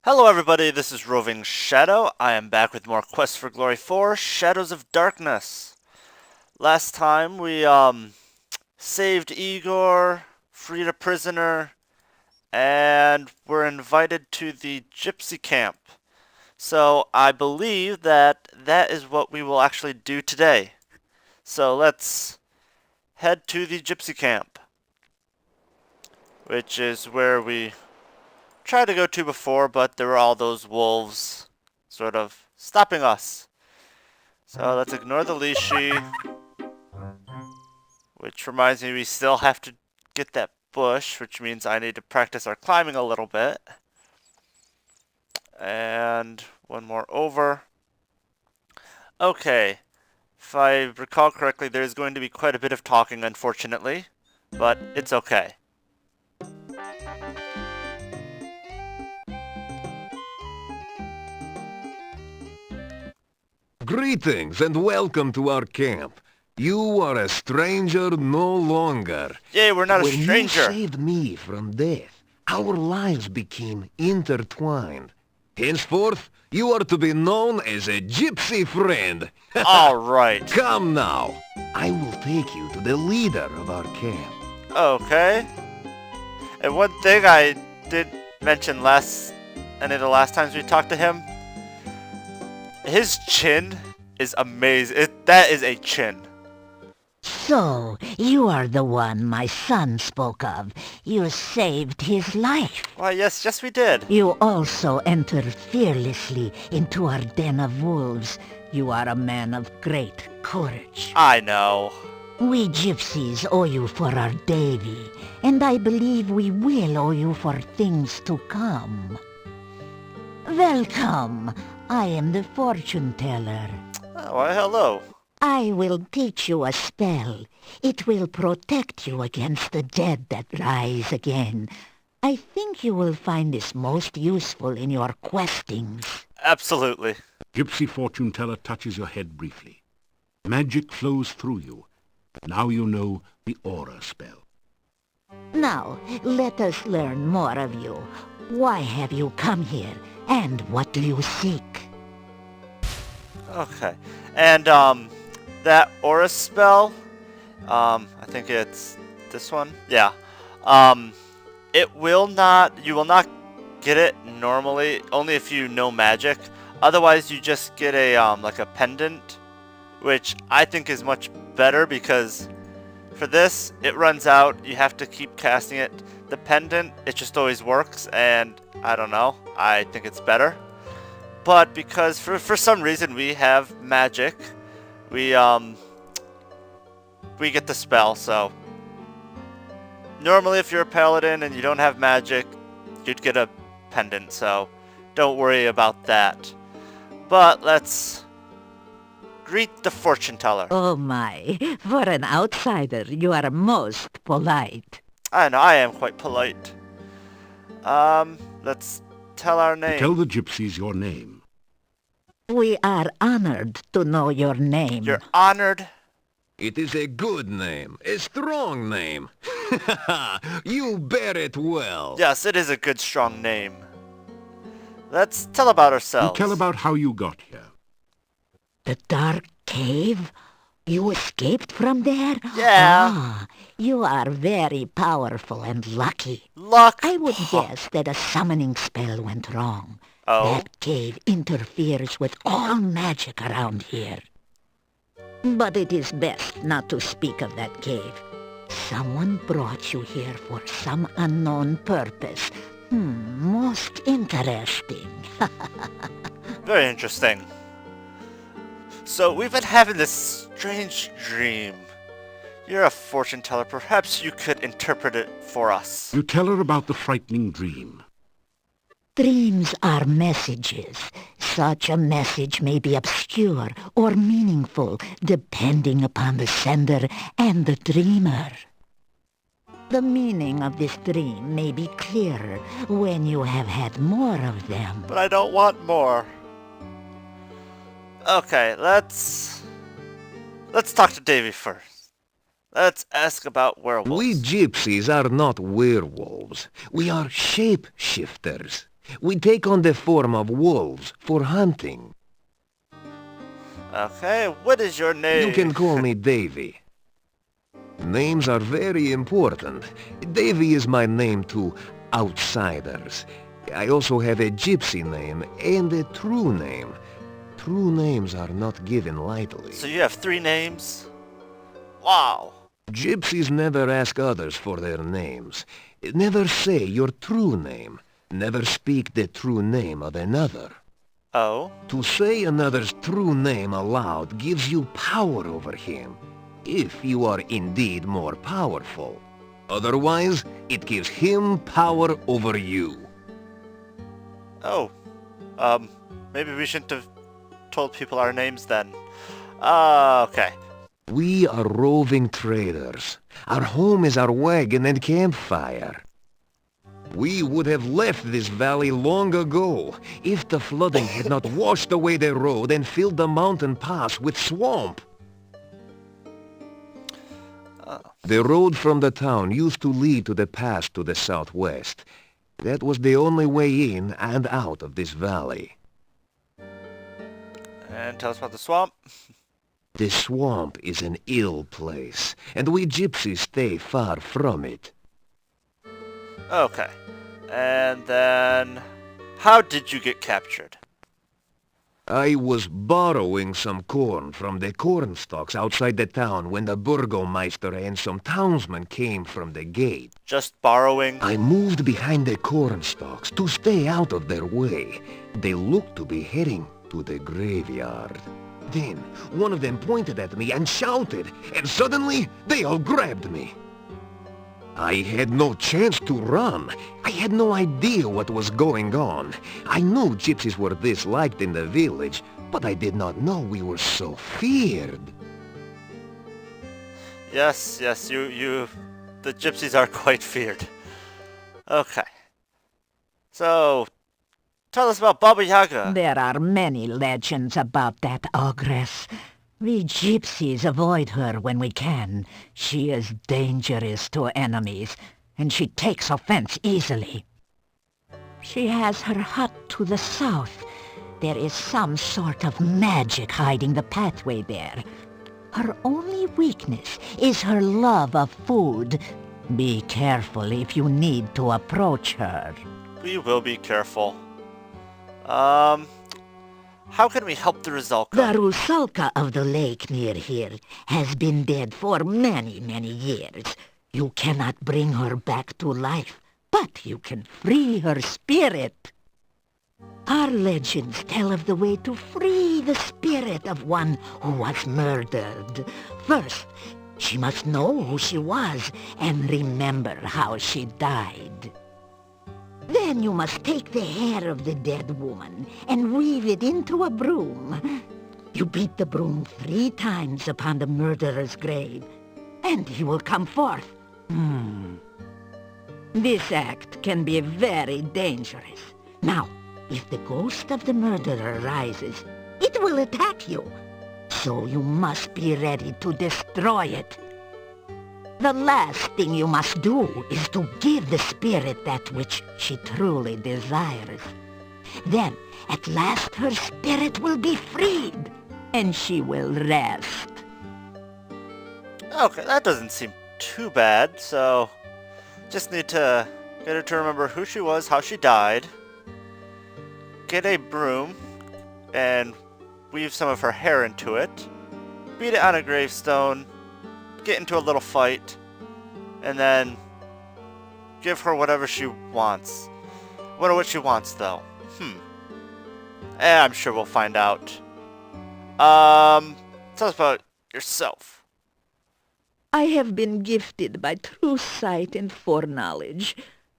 Hello everybody, this is Roving Shadow. I am back with more Quest for Glory 4, Shadows of Darkness. Last time we saved Igor, freed a prisoner, and were invited to the gypsy camp. So I believe that is what we will actually do today. So let's head to the gypsy camp, which is where we tried to go to before, but there were all those wolves sort of stopping us. So let's ignore the leashy, which reminds me we still have to get that bush, which means I need to practice our climbing a little bit. And one more over. Okay, if I recall correctly, there's going to be quite a bit of talking, unfortunately, but it's okay. Greetings and welcome to our camp. You are a stranger no longer. Yay, we're not a When stranger. you saved me from death, our lives became intertwined. Henceforth, you are to be known as a gypsy friend. All right. Come now. I will take you to the leader of our camp. Okay. And one thing I did mention any of the last times we talked to him, his chin is amazing. That is a chin. So, you are the one my son spoke of. You saved his life. Why, yes we did. You also entered fearlessly into our den of wolves. You are a man of great courage. I know. We gypsies owe you for our Davy, and I believe we will owe you for things to come. Welcome. I am the fortune teller. Oh, why, hello. I will teach you a spell. It will protect you against the dead that rise again. I think you will find this most useful in your questings. Absolutely. Gypsy fortune teller touches your head briefly. Magic flows through you. Now you know the aura spell. Now, let us learn more of you. Why have you come here, and what do you seek? Okay. And, that aura spell, I think it's this one? Yeah. You will not get it normally, only if you know magic. Otherwise, you just get a, like a pendant, which I think is much better because for this, it runs out, you have to keep casting it. The pendant, it just always works, and I don't know, I think it's better. But because for some reason we have magic, we get the spell, so normally if you're a paladin and you don't have magic, you'd get a pendant, so don't worry about that. But let's greet the fortune teller. Oh my, for an outsider, you are most polite. I know, I am quite polite. Let's tell our name. Tell the gypsies your name. We are honored to know your name. You're honored. It is a good name, a strong name. You bear it well. Yes, it is a good, strong name. Let's tell about You ourselves. tell about how you got here. The dark cave? You escaped from there? Yeah. Ah, you are very powerful and lucky. Luck. I would guess that a summoning spell went wrong. Oh. That cave interferes with all magic around here. But it is best not to speak of that cave. Someone brought you here for some unknown purpose. Most interesting. Very interesting. So we've been having this strange dream. You're a fortune teller. Perhaps you could interpret it for us. You tell her about the frightening dream. Dreams are messages. Such a message may be obscure or meaningful, depending upon the sender and the dreamer. The meaning of this dream may be clearer when you have had more of them. But I don't want more. Okay, let's talk to Davy first. Let's ask about werewolves. We gypsies are not werewolves. We are shapeshifters. We take on the form of wolves for hunting. Okay, what is your name? You can call me Davy. Names are very important. Davy is my name to outsiders. I also have a gypsy name and a true name. True names are not given lightly. So you have 3 names? Wow. Gypsies never ask others for their names. Never say your true name. Never speak the true name of another. Oh? To say another's true name aloud gives you power over him, if you are indeed more powerful. Otherwise, it gives him power over you. Oh. Maybe we shouldn't have told people our names then. Okay. We are roving traders. Our home is our wagon and campfire. We would have left this valley long ago if the flooding had not washed away the road and filled the mountain pass with swamp. The road from the town used to lead to the pass to the southwest. That was the only way in and out of this valley. And tell us about the swamp. The swamp is an ill place, and we gypsies stay far from it. Okay. And then... how did you get captured? I was borrowing some corn from the corn stalks outside the town when the burgomeister and some townsmen came from the gate. Just borrowing? I moved behind the corn stalks to stay out of their way. They looked to be heading to the graveyard. Then one of them pointed at me and shouted, and suddenly they all grabbed me. I had no chance to run. I had no idea what was going on. I knew gypsies were disliked in the village, but I did not know we were so feared. Yes, the gypsies are quite feared. Okay. So, tell us about Baba Yaga. There are many legends about that ogress. We gypsies avoid her when we can. She is dangerous to enemies, and she takes offense easily. She has her hut to the south. There is some sort of magic hiding the pathway there. Her only weakness is her love of food. Be careful if you need to approach her. We will be careful. How can we help the Rusalka? The Rusalka of the lake near here has been dead for many, many years. You cannot bring her back to life, but you can free her spirit. Our legends tell of the way to free the spirit of one who was murdered. First, she must know who she was and remember how she died. Then you must take the hair of the dead woman and weave it into a broom. You beat the broom 3 times upon the murderer's grave, and he will come forth. This act can be very dangerous. Now, if the ghost of the murderer rises, it will attack you. So you must be ready to destroy it. The last thing you must do is to give the spirit that which she truly desires. Then, at last her spirit will be freed, and she will rest. Okay, that doesn't seem too bad, so... just need to get her to remember who she was, how she died, get a broom, and weave some of her hair into it, beat it on a gravestone, get into a little fight, and then give her whatever she wants. I wonder what she wants, though. I'm sure we'll find out. Tell us about yourself. I have been gifted by true sight and foreknowledge.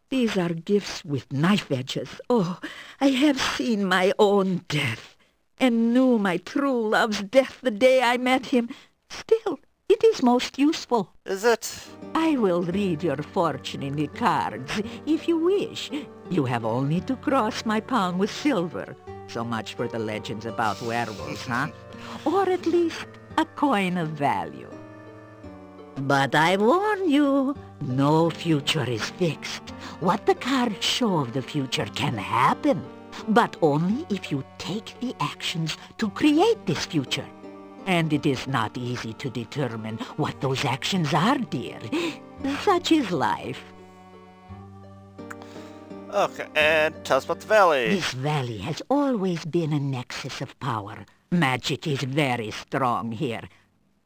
These are gifts with knife edges. Oh, I have seen my own death, and knew my true love's death the day I met him. Still, it is most useful. Is it? I will read your fortune in the cards, if you wish. You have only to cross my palm with silver. So much for the legends about werewolves, huh? Or at least a coin of value. But I warn you, no future is fixed. What the cards show of the future can happen, but only if you take the actions to create this future. And it is not easy to determine what those actions are, dear. Such is life. Okay, and tell us about the valley. This valley has always been a nexus of power. Magic is very strong here.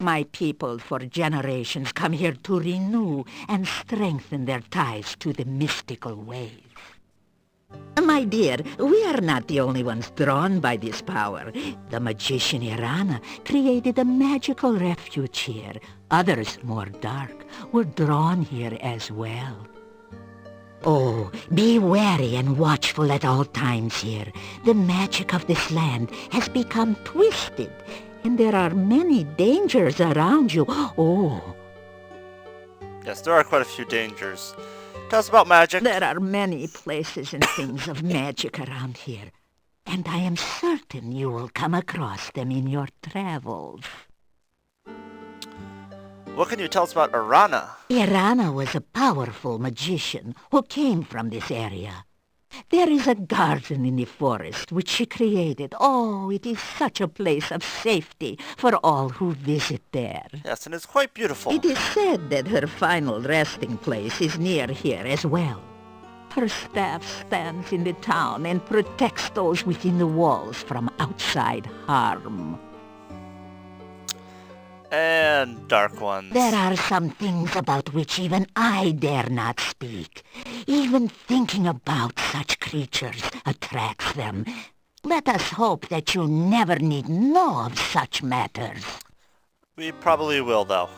My people for generations come here to renew and strengthen their ties to the mystical ways. My dear, we are not the only ones drawn by this power. The magician Irana created a magical refuge here. Others, more dark, were drawn here as well. Oh, be wary and watchful at all times here. The magic of this land has become twisted, and there are many dangers around you. Oh. Yes, there are quite a few dangers. Tell us about magic. There are many places and things of magic around here, and I am certain you will come across them in your travels. What can you tell us about Irana? Irana was a powerful magician who came from this area. There is a garden in the forest which she created. Oh, it is such a place of safety for all who visit there. Yes, and it's quite beautiful. It is said that her final resting place is near here as well. Her staff stands in the town and protects those within the walls from outside harm. And dark ones. There are some things about which even I dare not speak. Even thinking about such creatures attracts them. Let us hope that you never need know of such matters. We probably will, though.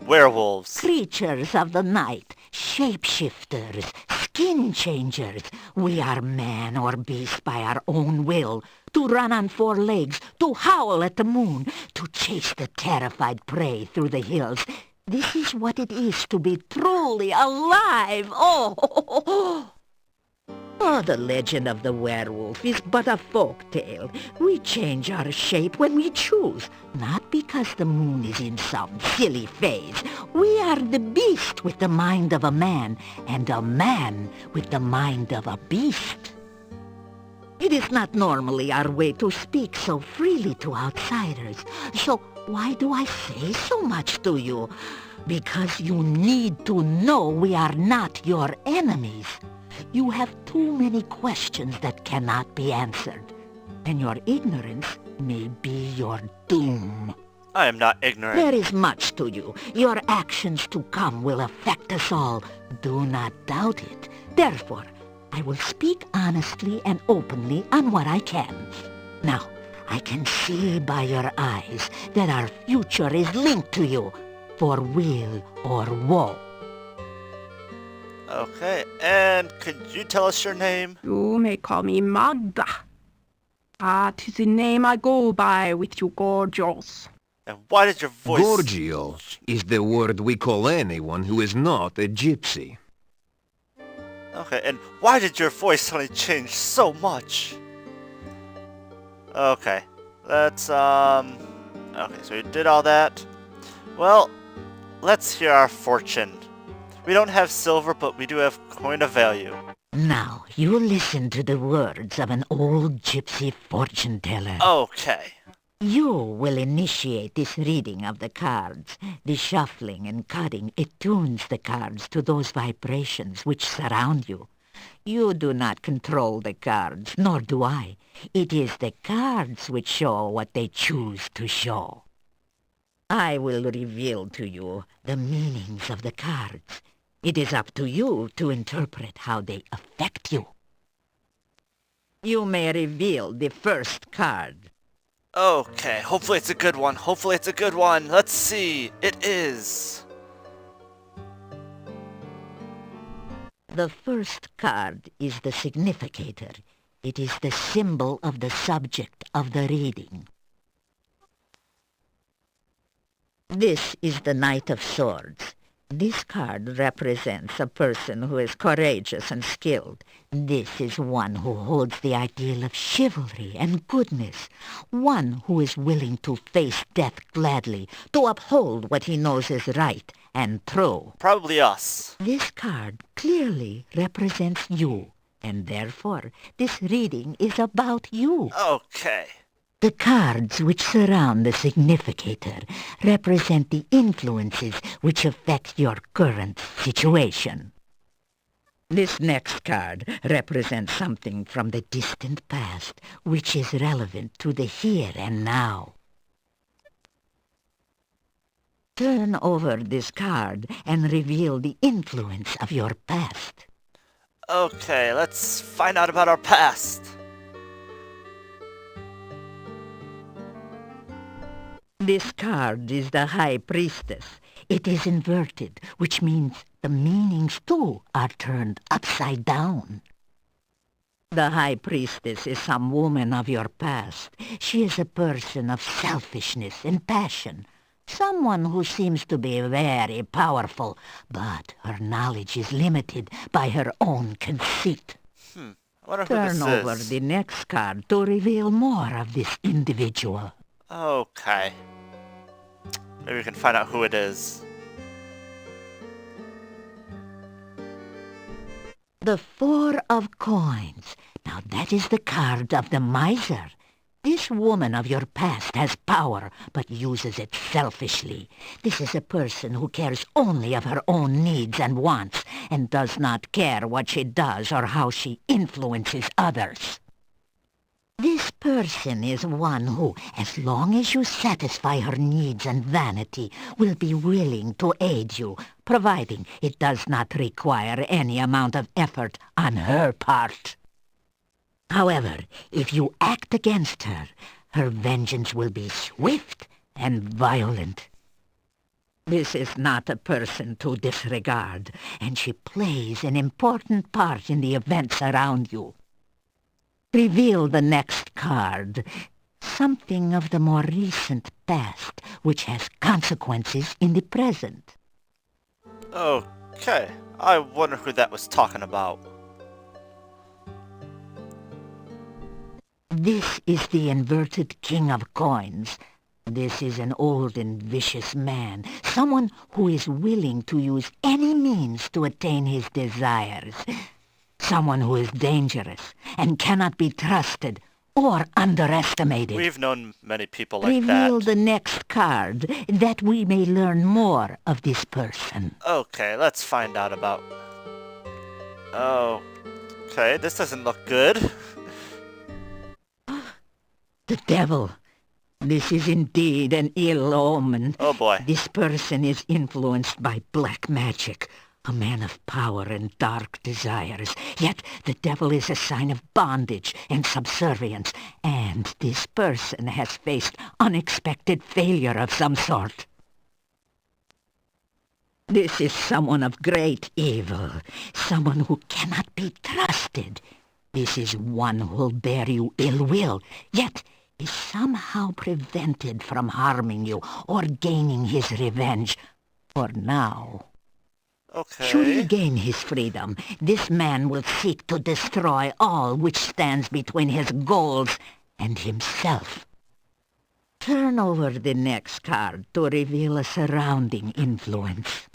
Werewolves. Creatures of the night, shapeshifters, skin changers. We are man or beast by our own will, to run on four legs, to howl at the moon, to chase the terrified prey through the hills. This is what it is to be truly alive. Oh! Oh, the legend of the werewolf is but a folk tale. We change our shape when we choose, not because the moon is in some silly phase. We are the beast with the mind of a man, and a man with the mind of a beast. It is not normally our way to speak so freely to outsiders, so why do I say so much to you? Because you need to know we are not your enemies. You have too many questions that cannot be answered, and your ignorance may be your doom. I am not ignorant. There is much to you. Your actions to come will affect us all. Do not doubt it. Therefore, I will speak honestly and openly on what I can. Now, I can see by your eyes that our future is linked to you, for weal or woe. Okay, and could you tell us your name? You may call me Magda. 'Tis the name I go by with you gorgeous. And why did your voice... Gorgio is the word we call anyone who is not a gypsy. Okay, and why did your voice suddenly change so much? Okay, let's, okay, so you did all that. Well, let's hear our fortune. We don't have silver, but we do have coin of value. Now, you listen to the words of an old gypsy fortune teller. Okay. You will initiate this reading of the cards. The shuffling and cutting attunes the cards to those vibrations which surround you. You do not control the cards, nor do I. It is the cards which show what they choose to show. I will reveal to you the meanings of the cards. It is up to you to interpret how they affect you. You may reveal the first card. Okay, hopefully it's a good one. Hopefully it's a good one. Let's see. It is. The first card is the significator. It is the symbol of the subject of the reading. This is the Knight of Swords. This card represents a person who is courageous and skilled. This is one who holds the ideal of chivalry and goodness, one who is willing to face death gladly, to uphold what he knows is right and true. Probably us. This card clearly represents you, and therefore this reading is about you. Okay. The cards which surround the significator represent the influences which affect your current situation. This next card represents something from the distant past which is relevant to the here and now. Turn over this card and reveal the influence of your past. Okay, let's find out about our past. This card is the High Priestess. It is inverted, which means the meanings too are turned upside down. The High Priestess is some woman of your past. She is a person of selfishness and passion. Someone who seems to be very powerful, but her knowledge is limited by her own conceit. I wonder who Turn this over is. the next card to reveal more of this individual. Okay. Maybe we can find out who it is. The Four of Coins. Now that is the card of the miser. This woman of your past has power, but uses it selfishly. This is a person who cares only of her own needs and wants, and does not care what she does or how she influences others. This person is one who, as long as you satisfy her needs and vanity, will be willing to aid you, providing it does not require any amount of effort on her part. However, if you act against her, her vengeance will be swift and violent. This is not a person to disregard, and she plays an important part in the events around you. Reveal the next card, something of the more recent past, which has consequences in the present. Okay. I wonder who that was talking about. This is the inverted King of Coins. This is an old and vicious man, someone who is willing to use any means to attain his desires. Someone who is dangerous and cannot be trusted or underestimated. We've known many people like Reveal that. the next card, that we may learn more of this person. Okay, let's find out about... Okay, this doesn't look good. The devil. This is indeed an ill omen. Oh boy. This person is influenced by black magic, a man of power and dark desires. Yet the devil is a sign of bondage and subservience, and this person has faced unexpected failure of some sort. This is someone of great evil, someone who cannot be trusted. This is one who will bear you ill will, yet is somehow prevented from harming you or gaining his revenge, for now. Okay. Should he gain his freedom, this man will seek to destroy all which stands between his goals and himself. Turn over the next card to reveal a surrounding influence.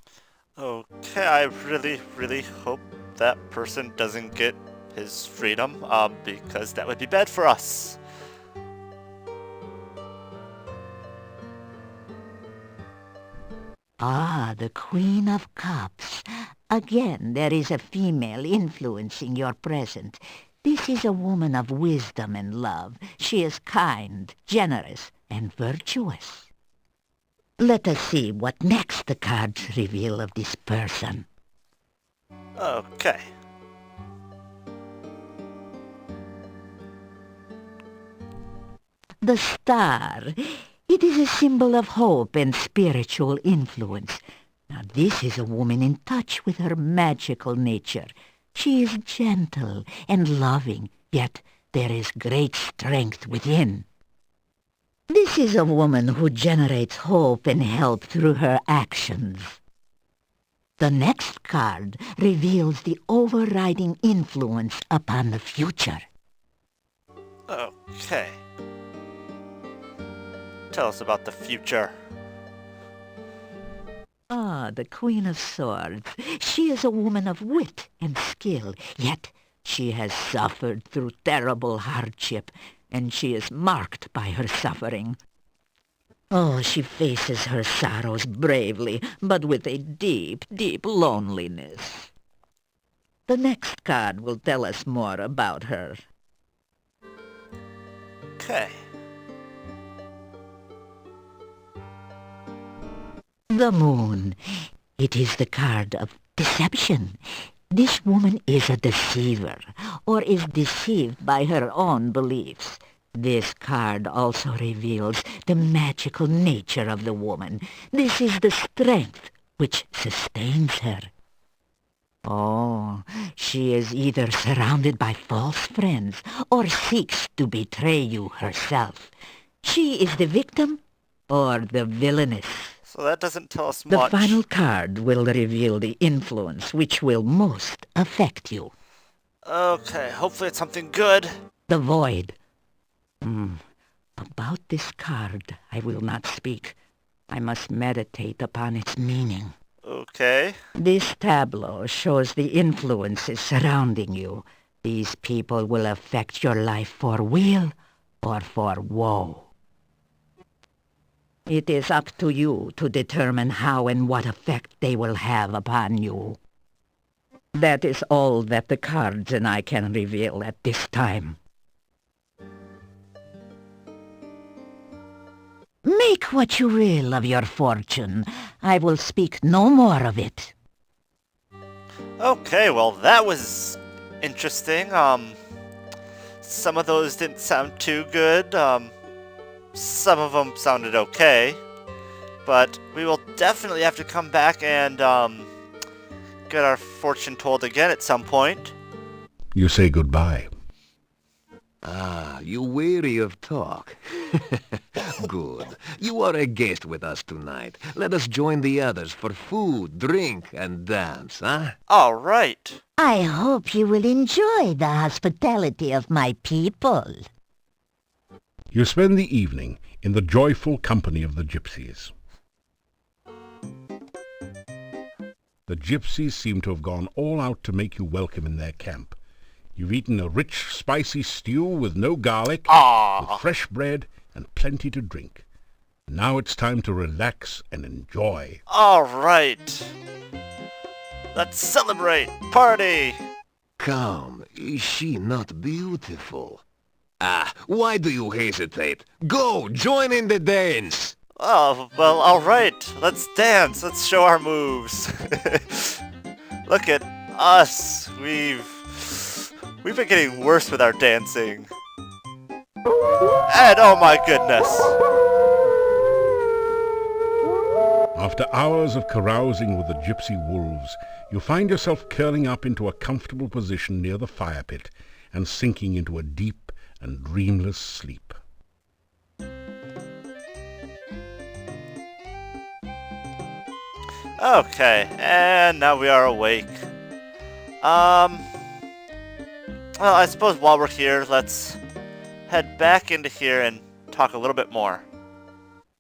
Okay, I really hope that person doesn't get his freedom, because that would be bad for us. Ah, the Queen of Cups. Again, there is a female influencing your present. This is a woman of wisdom and love. She is kind, generous, and virtuous. Let us see what next the cards reveal of this person. Okay. The star. It is a symbol of hope and spiritual influence. Now this is a woman in touch with her magical nature. She is gentle and loving, yet there is great strength within. This is a woman who generates hope and help through her actions. The next card reveals the overriding influence upon the future. Okay. Tell us about the future. Ah, the Queen of Swords. She is a woman of wit and skill, yet she has suffered through terrible hardship, and she is marked by her suffering. Oh, she faces her sorrows bravely, but with a deep, deep loneliness. The next card will tell us more about her. Okay. The Moon. It is the card of deception. This woman is a deceiver, or is deceived by her own beliefs. This card also reveals the magical nature of the woman. This is the strength which sustains her. Oh, she is either surrounded by false friends or seeks to betray you herself. She is the victim or the villainess. So that doesn't tell us The much. final card will reveal the influence which will most affect you. Okay, hopefully it's something good. The Void. About this card I will not speak. I must meditate upon its meaning. Okay. This tableau shows the influences surrounding you. These people will affect your life for weal or for woe. It is up to you to determine how and what effect they will have upon you. That is all that the cards and I can reveal at this time. Make what you will of your fortune. I will speak no more of it. Okay, well that was interesting. Some of those didn't sound too good. Some of them sounded okay. But we will definitely have to come back and get our fortune told again at some point. You say goodbye. Ah, you weary of talk. Good. You are a guest with us tonight. Let us join the others for food, drink, and dance, huh? All right. I hope you will enjoy the hospitality of my people. You spend the evening in the joyful company of the gypsies. The gypsies seem to have gone all out to make you welcome in their camp. You've eaten a rich, spicy stew with no garlic, with fresh bread and plenty to drink. Now it's time to relax and enjoy. All right. Let's celebrate. Party. Come, is she not beautiful? Ah, why do you hesitate? Go, join in the dance! Oh, well, all right. Let's dance. Let's show our moves. Look at us. We've been getting worse with our dancing. And oh my goodness. After hours of carousing with the gypsy wolves, you find yourself curling up into a comfortable position near the fire pit and sinking into a deep and dreamless sleep. Okay, and now we are awake. Well, I suppose while we're here, let's head back into here and talk a little bit more.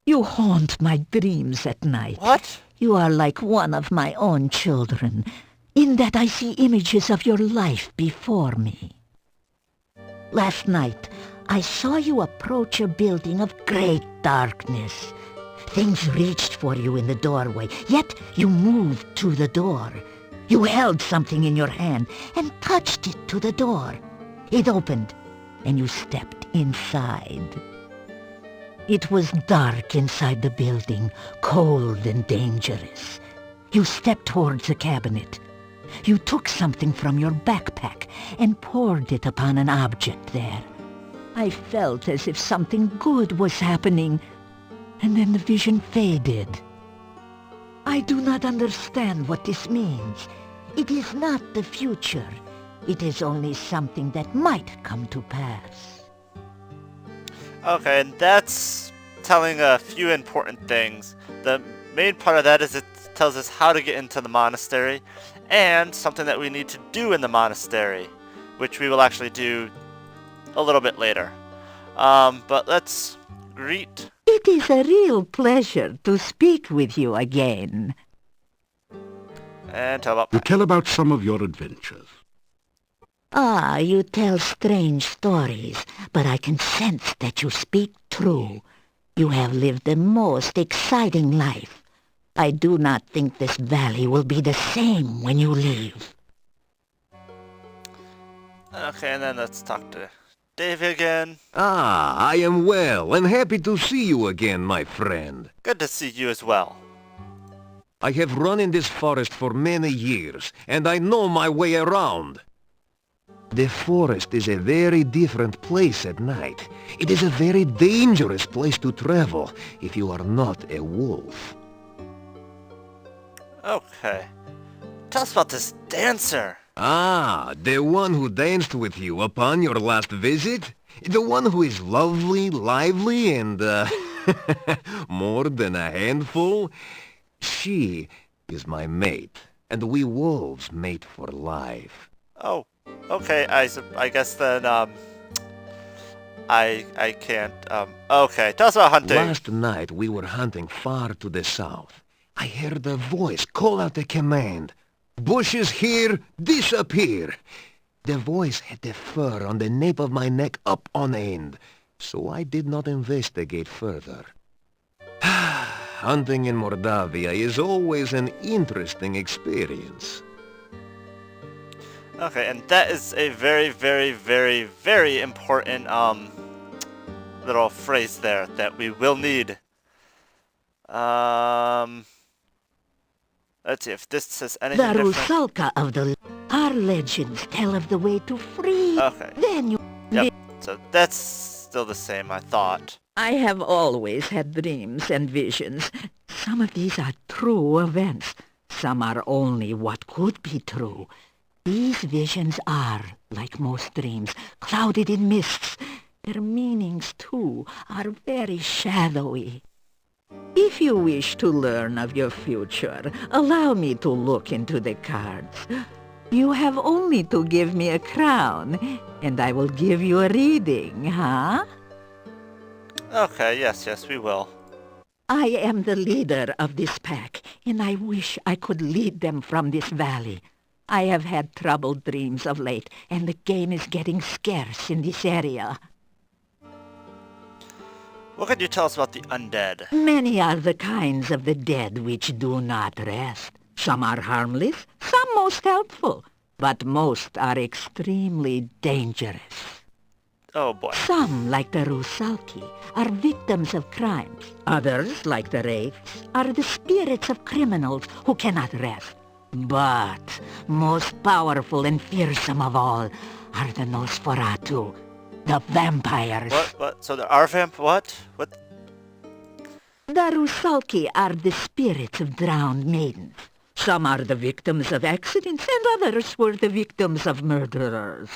You haunt my dreams at night. What? You are like one of my own children, in that I see images of your life before me. Last night, I saw you approach a building of great darkness. Things reached for you in the doorway, yet you moved to the door. You held something in your hand and touched it to the door. It opened, and you stepped inside. It was dark inside the building, cold and dangerous. You stepped towards a cabinet. You took something from your backpack and poured it upon an object there. I felt as if something good was happening, and then the vision faded. I do not understand what this means. It is not the future. It is only something that might come to pass. Okay, and that's telling a few important things. The main part of that is it's that tells us how to get into the monastery, and something that we need to do in the monastery, which we will actually do a little bit later. But let's greet. It is a real pleasure to speak with you again. And tell about You tell about some of your adventures. Ah, you tell strange stories, but I can sense that you speak true. You have lived the most exciting life. I do not think this valley will be the same when you leave. Okay, and then let's talk to Davy again. Ah, I am well and happy to see you again, my friend. Good to see you as well. I have run in this forest for many years, and I know my way around. The forest is a very different place at night. It is a very dangerous place to travel if you are not a wolf. Okay. Tell us about this dancer. Ah, the one who danced with you upon your last visit? The one who is lovely, lively, and, more than a handful? She is my mate, and we wolves mate for life. Oh, okay, I guess then, I can't, okay, tell us about hunting. Last night we were hunting far to the south. I heard a voice call out a command. Bushes here, disappear! The voice had the fur on the nape of my neck up on end, so I did not investigate further. Hunting in Mordavia is always an interesting experience. Okay, and that is a very, very, very, very important, little phrase there that we will need. Let's see if this says anything The different. Rusalka of the... Our legends tell of the way to free. Okay. Then you... Yep, so that's still the same, I thought. I have always had dreams and visions. Some of these are true events. Some are only what could be true. These visions are, like most dreams, clouded in mists. Their meanings, too, are very shadowy. If you wish to learn of your future, allow me to look into the cards. You have only to give me a crown, and I will give you a reading, huh? Okay, yes, we will. I am the leader of this pack, and I wish I could lead them from this valley. I have had troubled dreams of late, and the game is getting scarce in this area. What can you tell us about the undead? Many are the kinds of the dead which do not rest. Some are harmless, some most helpful, but most are extremely dangerous. Oh boy. Some, like the Rusalki, are victims of crimes. Others, like the Wraiths, are the spirits of criminals who cannot rest. But most powerful and fearsome of all are the Nosferatu, the vampires. What? So there are what? The Rusalki are the spirits of drowned maidens. Some are the victims of accidents, and others were the victims of murderers.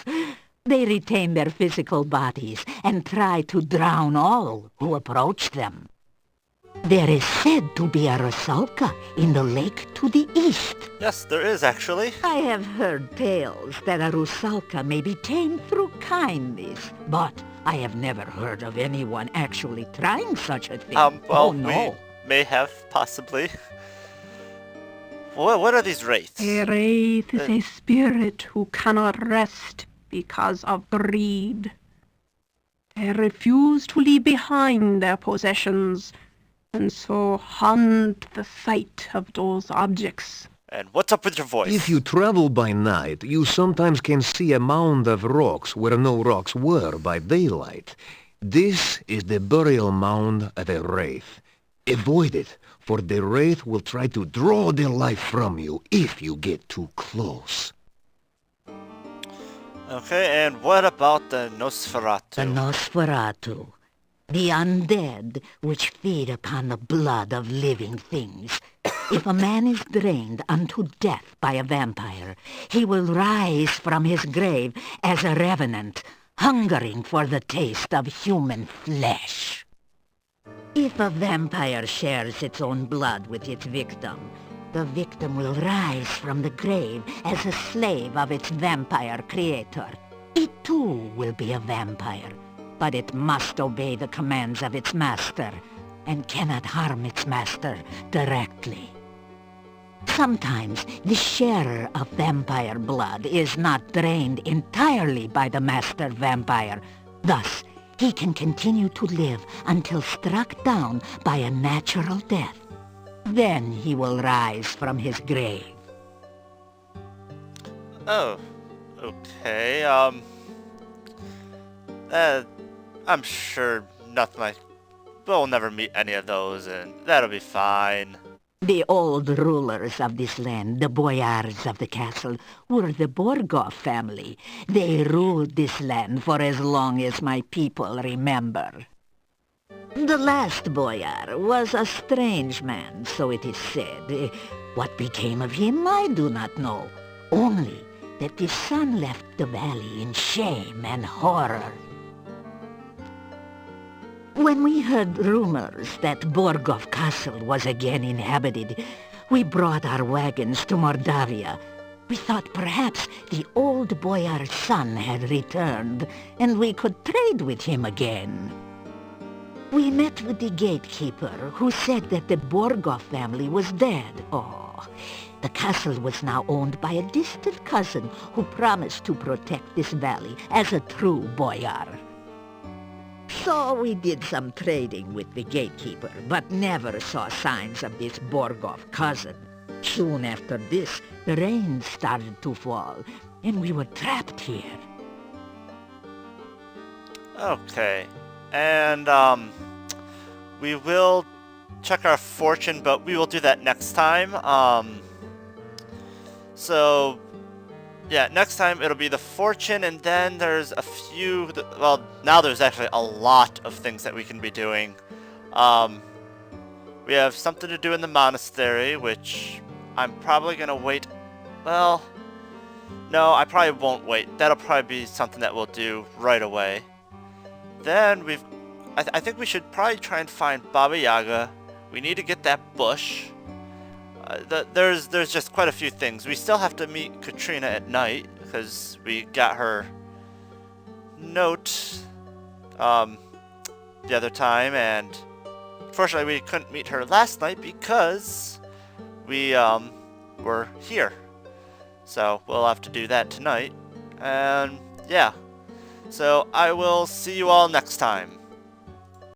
They retain their physical bodies and try to drown all who approach them. There is said to be a Rusalka in the lake to the east. Yes, there is actually. I have heard tales that a Rusalka may be tamed through kindness, but I have never heard of anyone actually trying such a thing. Well, oh, no. We may have, possibly. What are these wraiths? A wraith is a spirit who cannot rest because of greed. They refuse to leave behind their possessions, and so haunt the sight of those objects. And what's up with your voice? If you travel by night, you sometimes can see a mound of rocks where no rocks were by daylight. This is the burial mound of a wraith. Avoid it, for the wraith will try to draw the life from you if you get too close. Okay, and what about the Nosferatu? The Nosferatu, the undead which feed upon the blood of living things. If a man is drained unto death by a vampire, he will rise from his grave as a revenant, hungering for the taste of human flesh. If a vampire shares its own blood with its victim, The victim will rise from the grave as a slave of its vampire creator. It too will be a vampire, but it must obey the commands of its master and cannot harm its master directly. Sometimes the sharer of vampire blood is not drained entirely by the master vampire. Thus, he can continue to live until struck down by a natural death. Then he will rise from his grave. Oh, okay, I'm sure nothing like... We'll never meet any of those, and that'll be fine. The old rulers of this land, the boyars of the castle, were the Borgov family. They ruled this land for as long as my people remember. The last boyar was a strange man, so it is said. What became of him, I do not know. Only that the son left the valley in shame and horror. When we heard rumors that Borgov Castle was again inhabited, we brought our wagons to Mordavia. We thought perhaps the old boyar's son had returned, and we could trade with him again. We met with the gatekeeper, who said that the Borgov family was dead. Oh, the castle was now owned by a distant cousin who promised to protect this valley as a true boyar. So we did some trading with the gatekeeper, but never saw signs of this Borgov cousin. Soon after this, the rain started to fall, and we were trapped here. Okay. And, we will check our fortune, but we will do that next time. So, yeah, next time it'll be the fortune, and then there's a few... Well, now there's actually a lot of things that we can be doing. We have something to do in the monastery, which I'm probably going to wait... Well, no, I probably won't wait. That'll probably be something that we'll do right away. Then we've... I think we should probably try and find Baba Yaga. We need to get that bush. There's just quite a few things. We still have to meet Katrina at night, because we got her note the other time, and unfortunately we couldn't meet her last night because we were here. So we'll have to do that tonight. And yeah. So I will see you all next time.